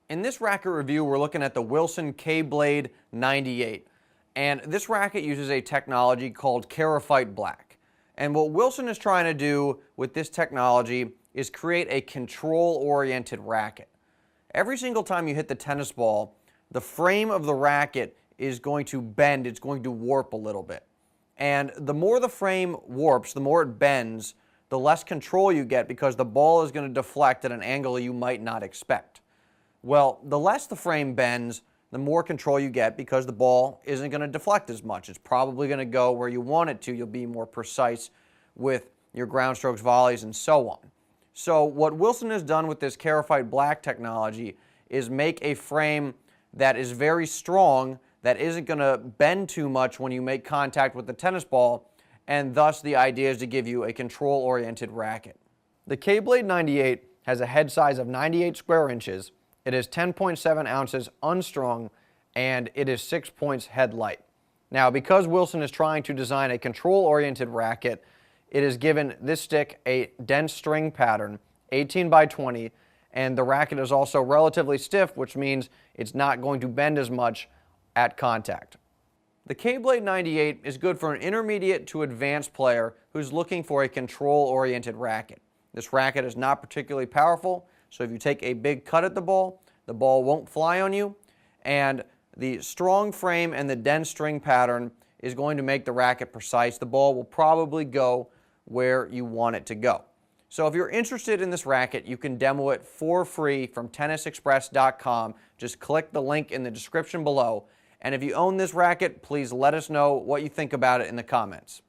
In this racket review, we're looking at the Wilson K-Blade 98. And this racket uses a technology called Karophite Black. And what Wilson is trying to do with this technology is create a control-oriented racket. Every single time you hit the tennis ball, the frame of the racket is going to bend, it's going to warp a little bit. And the more the frame warps, the more it bends, the less control you get because the ball is going to deflect at an angle you might not expect. Well, the less the frame bends, the more control you get because the ball isn't going to deflect as much. It's probably going to go where you want it to. You'll be more precise with your ground strokes, volleys, and so on. So what Wilson has done with this Karophite Black technology is make a frame that is very strong, that isn't going to bend too much when you make contact with the tennis ball, and thus the idea is to give you a control-oriented racket. The K-Blade 98 has a head size of 98 square inches. It is 10.7 ounces unstrung, and it is 6 points head light. Now, because Wilson is trying to design a control-oriented racket, it has given this stick a dense string pattern, 18 by 20, and the racket is also relatively stiff, which means it's not going to bend as much at contact. The K-Blade 98 is good for an intermediate to advanced player who's looking for a control-oriented racket. This racket is not particularly powerful, so if you take a big cut at the ball won't fly on you, and the strong frame and the dense string pattern is going to make the racket precise. The ball will probably go where you want it to go. So if you're interested in this racket, you can demo it for free from tennisexpress.com. Just click the link in the description below. And if you own this racket, please let us know what you think about it in the comments.